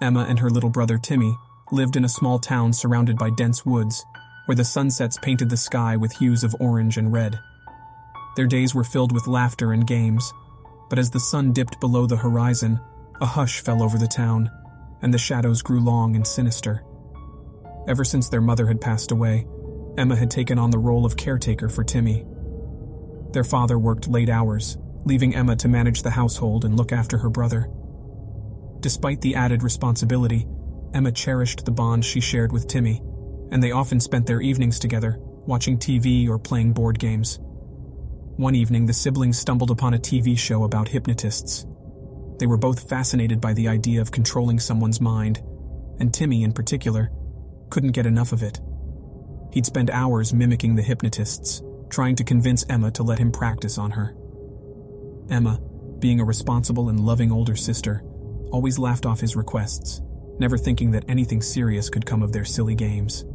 Emma and her little brother Timmy lived in a small town surrounded by dense woods, where the sunsets painted the sky with hues of orange and red. Their days were filled with laughter and games, but as the sun dipped below the horizon, a hush fell over the town, and the shadows grew long and sinister. Ever since their mother had passed away, Emma had taken on the role of caretaker for Timmy. Their father worked late hours, leaving Emma to manage the household and look after her brother. Despite the added responsibility, Emma cherished the bond she shared with Timmy, and they often spent their evenings together, watching TV or playing board games. One evening, the siblings stumbled upon a TV show about hypnotists. They were both fascinated by the idea of controlling someone's mind, and Timmy, in particular, couldn't get enough of it. He'd spend hours mimicking the hypnotists, trying to convince Emma to let him practice on her. Emma, being a responsible and loving older sister, always laughed off his requests, never thinking that anything serious could come of their silly games.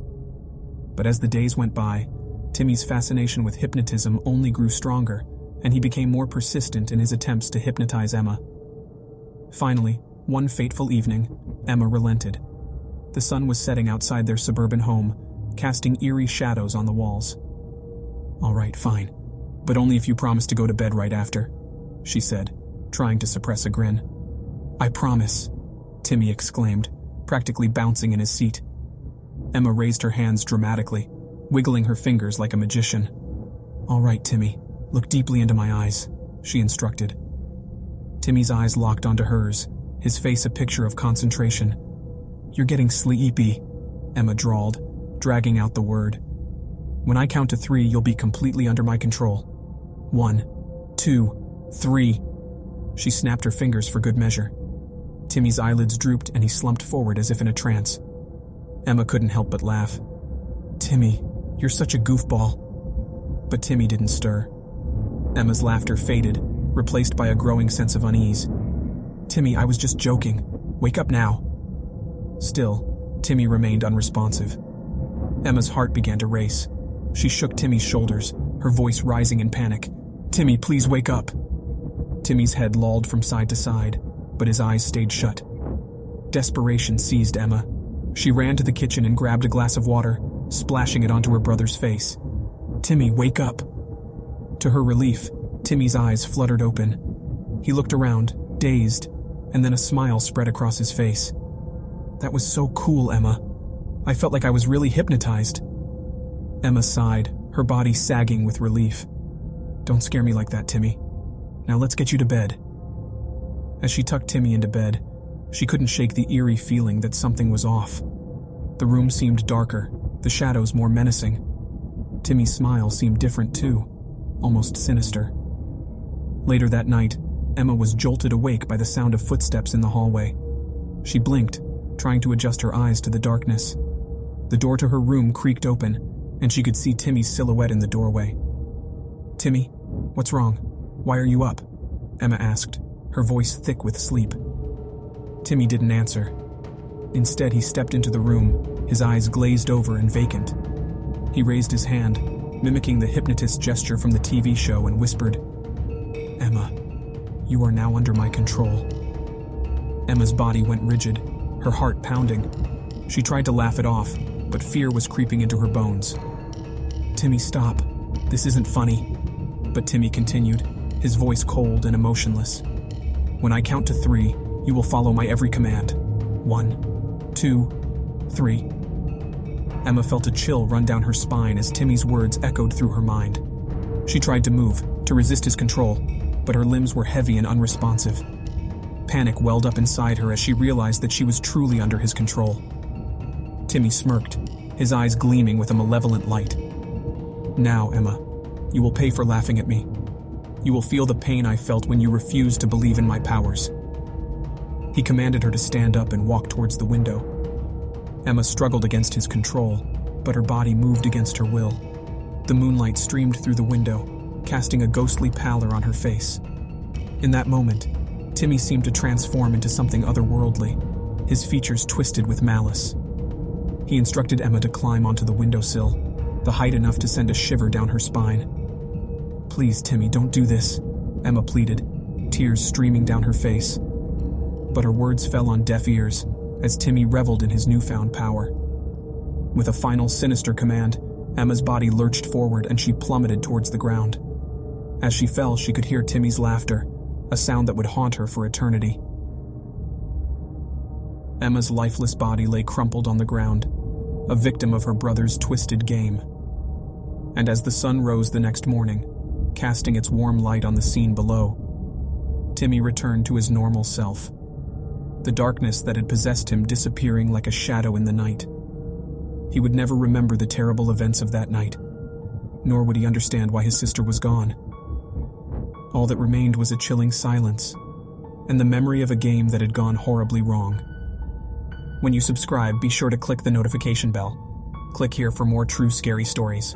But as the days went by, Timmy's fascination with hypnotism only grew stronger, and he became more persistent in his attempts to hypnotize Emma. Finally, one fateful evening, Emma relented. The sun was setting outside their suburban home, casting eerie shadows on the walls. "All right, fine, but only if you promise to go to bed right after," she said, trying to suppress a grin. "I promise," Timmy exclaimed, practically bouncing in his seat. Emma raised her hands dramatically, wiggling her fingers like a magician. "All right, Timmy, look deeply into my eyes," she instructed. Timmy's eyes locked onto hers, his face a picture of concentration. "You're getting sleepy," Emma drawled, dragging out the word. "When I count to 3, you'll be completely under my control. 1, 2, 3. She snapped her fingers for good measure. Timmy's eyelids drooped and he slumped forward as if in a trance. Emma couldn't help but laugh. "Timmy, you're such a goofball." But Timmy didn't stir. Emma's laughter faded, replaced by a growing sense of unease. "Timmy, I was just joking. Wake up now." Still, Timmy remained unresponsive. Emma's heart began to race. She shook Timmy's shoulders, her voice rising in panic. "Timmy, please wake up." Timmy's head lolled from side to side, but his eyes stayed shut. Desperation seized Emma. She ran to the kitchen and grabbed a glass of water, splashing it onto her brother's face. "Timmy, wake up." To her relief, Timmy's eyes fluttered open. He looked around, dazed, and then a smile spread across his face. "That was so cool, Emma. I felt like I was really hypnotized." Emma sighed, her body sagging with relief. "Don't scare me like that, Timmy. Now let's get you to bed." As she tucked Timmy into bed, she couldn't shake the eerie feeling that something was off. The room seemed darker, the shadows more menacing. Timmy's smile seemed different too, almost sinister. Later that night, Emma was jolted awake by the sound of footsteps in the hallway. She blinked, trying to adjust her eyes to the darkness. The door to her room creaked open, and she could see Timmy's silhouette in the doorway. "Timmy, what's wrong? Why are you up?" Emma asked, her voice thick with sleep. Timmy didn't answer. Instead, he stepped into the room, his eyes glazed over and vacant. He raised his hand, mimicking the hypnotist gesture from the TV show, and whispered, "Emma, you are now under my control." Emma's body went rigid, her heart pounding. She tried to laugh it off, but fear was creeping into her bones. "Timmy, stop. This isn't funny." But Timmy continued, his voice cold and emotionless. "When I count to 3, you will follow my every command. 1, 2, 3. Emma felt a chill run down her spine as Timmy's words echoed through her mind. She tried to move, to resist his control, but her limbs were heavy and unresponsive. Panic welled up inside her as she realized that she was truly under his control. Timmy smirked, his eyes gleaming with a malevolent light. "Now, Emma, you will pay for laughing at me. You will feel the pain I felt when you refused to believe in my powers." He commanded her to stand up and walk towards the window. Emma struggled against his control, but her body moved against her will. The moonlight streamed through the window, casting a ghostly pallor on her face. In that moment, Timmy seemed to transform into something otherworldly, his features twisted with malice. He instructed Emma to climb onto the windowsill, the height enough to send a shiver down her spine. "Please, Timmy, don't do this," Emma pleaded, tears streaming down her face. But her words fell on deaf ears, as Timmy reveled in his newfound power. With a final sinister command, Emma's body lurched forward and she plummeted towards the ground. As she fell, she could hear Timmy's laughter, a sound that would haunt her for eternity. Emma's lifeless body lay crumpled on the ground, a victim of her brother's twisted game. And as the sun rose the next morning, casting its warm light on the scene below, Timmy returned to his normal self, the darkness that had possessed him disappearing like a shadow in the night. He would never remember the terrible events of that night, nor would he understand why his sister was gone. All that remained was a chilling silence, and the memory of a game that had gone horribly wrong. When you subscribe, be sure to click the notification bell. Click here for more true scary stories.